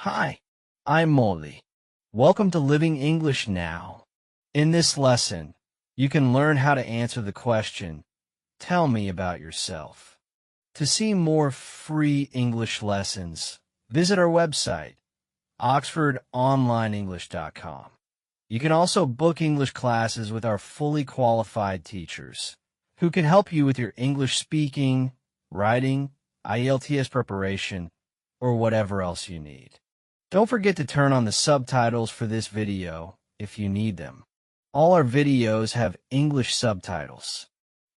Hi, I'm Molly. Welcome to Living English Now. In this lesson, you can learn how to answer the question, tell me about yourself. To see more free English lessons, visit our website, oxfordonlineenglish.com. You can also book English classes with our fully qualified teachers, who can help you with your English speaking, writing, IELTS preparation, or whatever else you need. Don't forget to turn on the subtitles for this video if you need them. All our videos have English subtitles.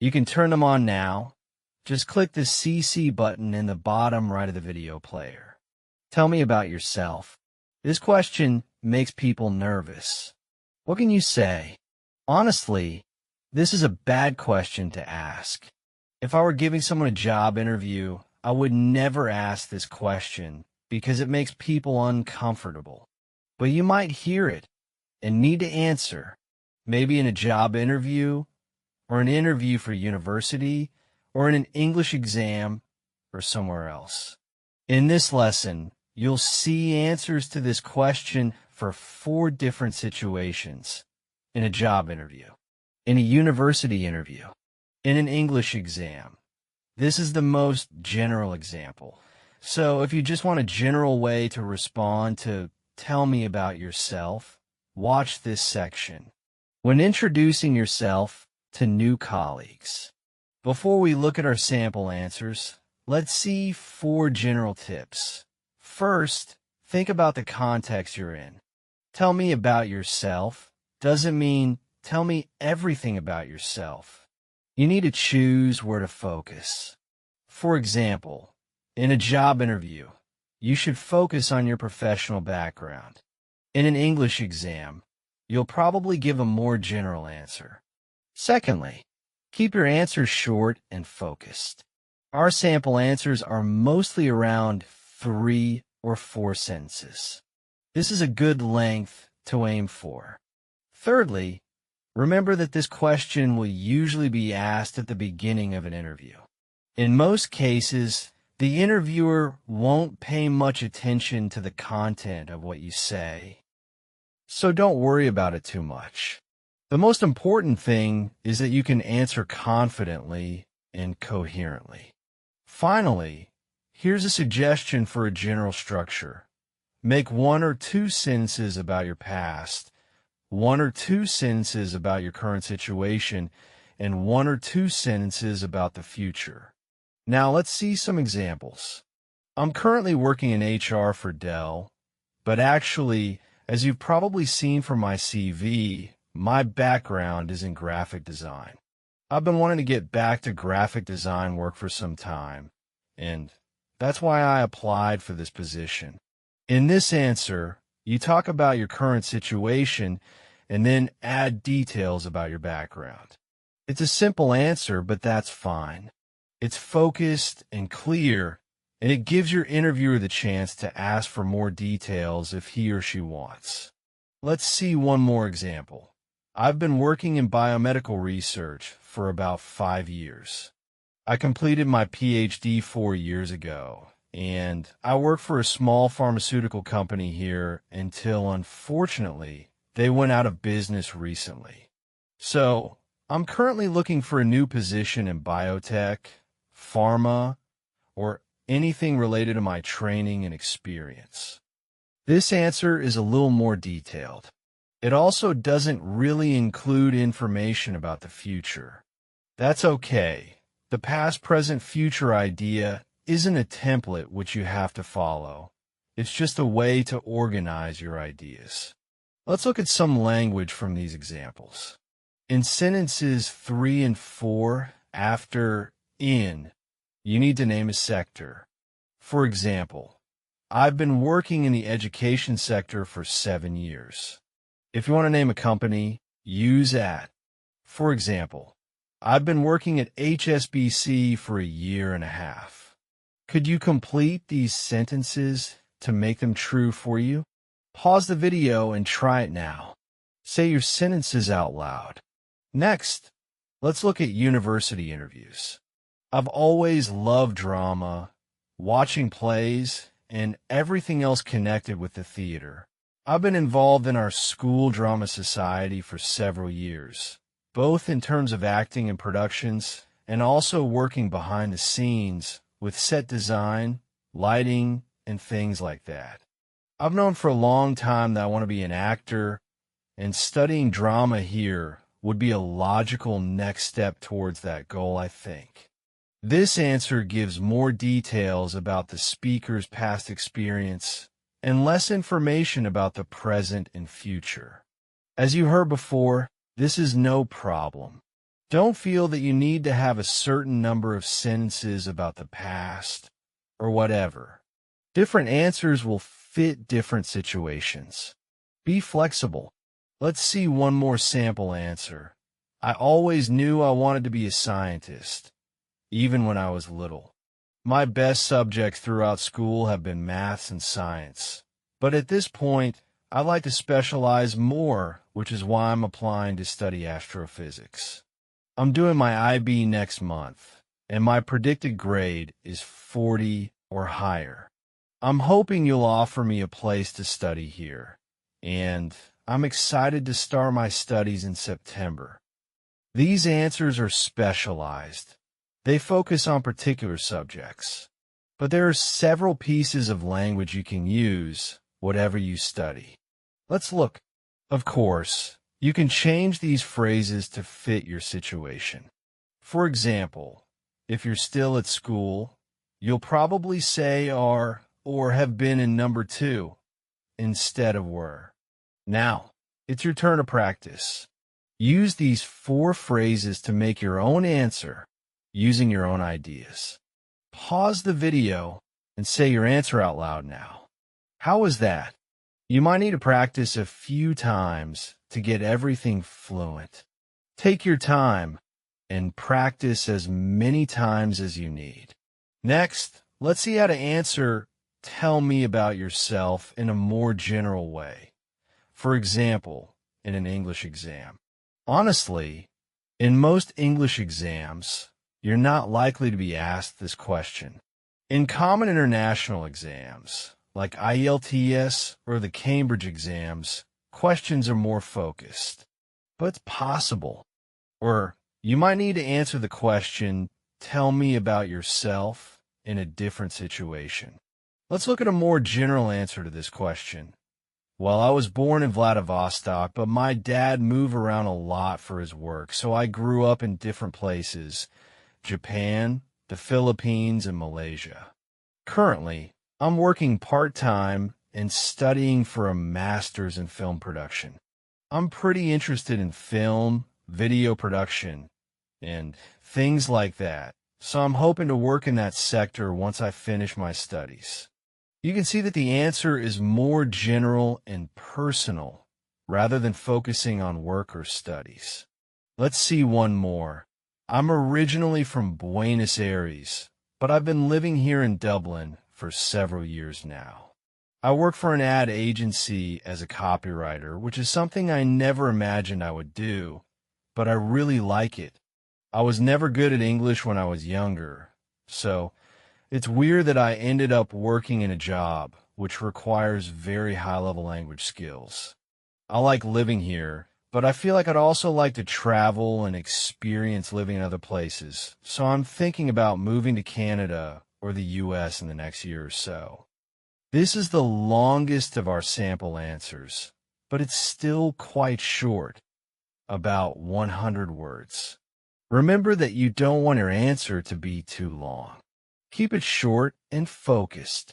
You can turn them on now. Just click the CC button in the bottom right of the video player. Tell me about yourself. This question makes people nervous. What can you say? Honestly, this is a bad question to ask. If I were giving someone a job interview, I would never ask this question because it makes people uncomfortable. But you might hear it and need to answer, maybe in a job interview, or an interview for university, or in an English exam, or somewhere else. In this lesson, you'll see answers to this question for 4 different situations: in a job interview, in a university interview, in an English exam. This is the most general example. So if you just want a general way to respond to tell me about yourself, watch this section. When introducing yourself to new colleagues. Before we look at our sample answers, let's see 4 general tips. First, think about the context you're in. Tell me about yourself doesn't mean tell me everything about yourself. You need to choose where to focus. For example, in a job interview, you should focus on your professional background. In an English exam, you'll probably give a more general answer. Secondly, keep your answers short and focused. Our sample answers are mostly around 3 or 4 sentences. This is a good length to aim for. Thirdly, remember that this question will usually be asked at the beginning of an interview. In most cases, the interviewer won't pay much attention to the content of what you say, so don't worry about it too much. The most important thing is that you can answer confidently and coherently. Finally, here's a suggestion for a general structure. Make 1 or 2 sentences about your past, 1 or 2 sentences about your current situation, and 1 or 2 sentences about the future. Now let's see some examples. I'm currently working in HR for Dell, but actually, as you've probably seen from my CV, my background is in graphic design. I've been wanting to get back to graphic design work for some time, and that's why I applied for this position. In this answer, you talk about your current situation and then add details about your background. It's a simple answer, but that's fine. It's focused and clear, and it gives your interviewer the chance to ask for more details if he or she wants. Let's see one more example. I've been working in biomedical research for about 5 years. I completed my PhD 4 years ago, and I work for a small pharmaceutical company here until, unfortunately, they went out of business recently. So, I'm currently looking for a new position in biotech, pharma, or anything related to my training and experience. This answer is a little more detailed. It also doesn't really include information about the future. That's okay. The past, present, future idea isn't a template which you have to follow. It's just a way to organize your ideas. Let's look at some language from these examples. In sentences 3 and 4, after in, you need to name a sector. For example, I've been working in the education sector for 7 years. If you want to name a company, use at. For example, I've been working at HSBC for 1.5 years. Could you complete these sentences to make them true for you? Pause the video and try it now. Say your sentences out loud. Next, let's look at university interviews. I've always loved drama, watching plays, and everything else connected with the theater. I've been involved in our school drama society for several years, both in terms of acting and productions, and also working behind the scenes with set design, lighting, and things like that. I've known for a long time that I want to be an actor, and studying drama here would be a logical next step towards that goal, I think. This answer gives more details about the speaker's past experience and less information about the present and future. As you heard before, this is no problem. Don't feel that you need to have a certain number of sentences about the past or whatever. Different answers will fit different situations. Be flexible. Let's see one more sample answer. I always knew I wanted to be a scientist, even when I was little. My best subjects throughout school have been maths and science, but at this point, I'd like to specialize more, which is why I'm applying to study astrophysics. I'm doing my IB next month, and my predicted grade is 40 or higher. I'm hoping you'll offer me a place to study here, and I'm excited to start my studies in September. These answers are specialized. They focus on particular subjects, but there are several pieces of language you can use, whatever you study. Let's look. Of course, you can change these phrases to fit your situation. For example, if you're still at school, you'll probably say are or have been in number 2 instead of were. Now, it's your turn to practice. Use these 4 phrases to make your own answer using your own ideas. Pause the video and say your answer out loud now. How was that? You might need to practice a few times to get everything fluent. Take your time and practice as many times as you need. Next, let's see how to answer "tell me about yourself" in a more general way. For example, in an English exam. Honestly, in most English exams, you're not likely to be asked this question. In common international exams, like IELTS or the Cambridge exams, questions are more focused. But it's possible. Or you might need to answer the question, "tell me about yourself," in a different situation. Let's look at a more general answer to this question. Well, I was born in Vladivostok, but my dad moved around a lot for his work, so I grew up in different places: Japan, the Philippines, and Malaysia. Currently, I'm working part-time and studying for a master's in film production. I'm pretty interested in film, video production, and things like that, so I'm hoping to work in that sector once I finish my studies. You can see that the answer is more general and personal rather than focusing on work or studies. Let's see one more. I'm originally from Buenos Aires, but I've been living here in Dublin for several years now. I work for an ad agency as a copywriter, which is something I never imagined I would do, but I really like it. I was never good at English when I was younger, so it's weird that I ended up working in a job which requires very high-level language skills. I like living here, but I feel like I'd also like to travel and experience living in other places, so I'm thinking about moving to Canada or the US in the next year or so. This is the longest of our sample answers, but it's still quite short, about 100 words. Remember that you don't want your answer to be too long. Keep it short and focused.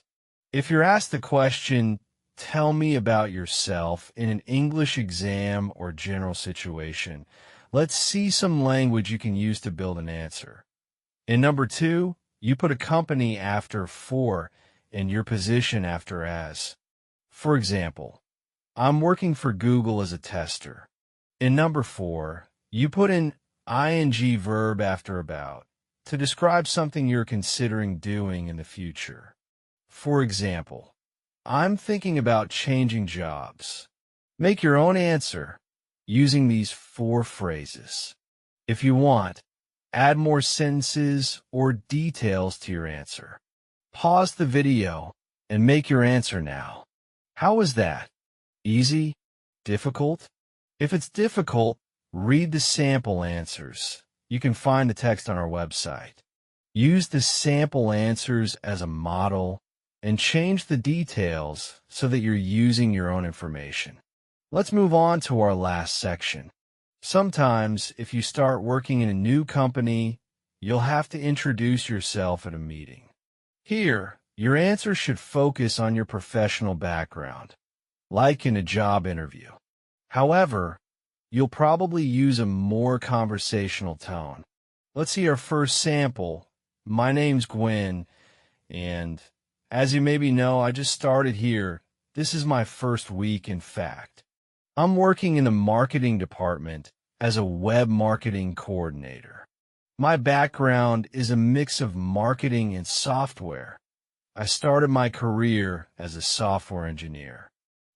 If you're asked the question, "tell me about yourself," in an English exam or general situation, let's see some language you can use to build an answer. In number 2, you put a company after "for" and your position after "as." For example, I'm working for Google as a tester. In number 4, you put in ing verb after "about" to describe something you're considering doing in the future. For example, I'm thinking about changing jobs. Make your own answer using these 4 phrases. If you want, add more sentences or details to your answer. Pause the video and make your answer now. How was that? Easy? Difficult? If it's difficult, read the sample answers. You can find the text on our website. Use the sample answers as a model and change the details so that you're using your own information. Let's move on to our last section. Sometimes, if you start working in a new company, you'll have to introduce yourself at a meeting. Here, your answer should focus on your professional background, like in a job interview. However, you'll probably use a more conversational tone. Let's see our first sample. My name's Gwen, and as you maybe know, I just started here. This is my first week, in fact. I'm working in the marketing department as a web marketing coordinator. My background is a mix of marketing and software. I started my career as a software engineer.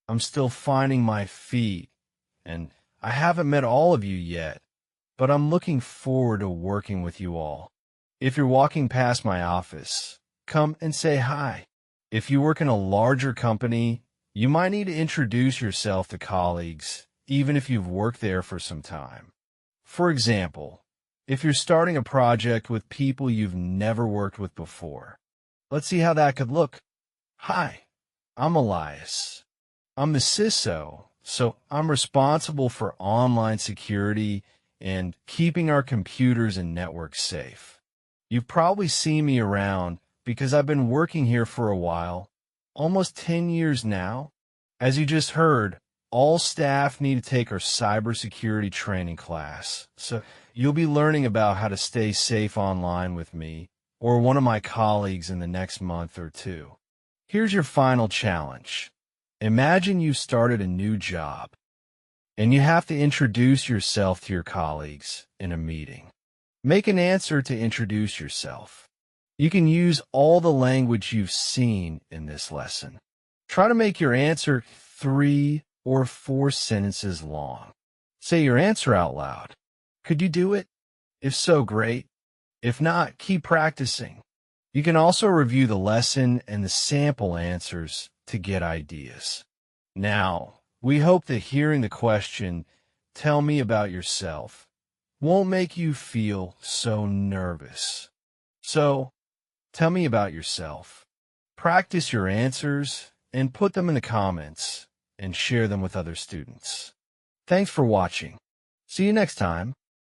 I'm still finding my feet, and I haven't met all of you yet, but I'm looking forward to working with you all. If you're walking past my office, come and say hi. If you work in a larger company, you might need to introduce yourself to colleagues, even if you've worked there for some time. For example, if you're starting a project with people you've never worked with before, let's see how that could look. Hi, I'm Elias. I'm the CISO, so I'm responsible for online security and keeping our computers and networks safe. You've probably seen me around because I've been working here for a while, almost 10 years now. As you just heard, all staff need to take our cybersecurity training class, so you'll be learning about how to stay safe online with me or one of my colleagues in the next month or two. Here's your final challenge. Imagine you started a new job, and you have to introduce yourself to your colleagues in a meeting. Make an answer to introduce yourself. You can use all the language you've seen in this lesson. Try to make your answer 3 or 4 sentences long. Say your answer out loud. Could you do it? If so, great. If not, keep practicing. You can also review the lesson and the sample answers to get ideas. Now, we hope that hearing the question, "Tell me about yourself," won't make you feel so nervous. So, tell me about yourself. Practice your answers and put them in the comments and share them with other students. Thanks for watching. See you next time.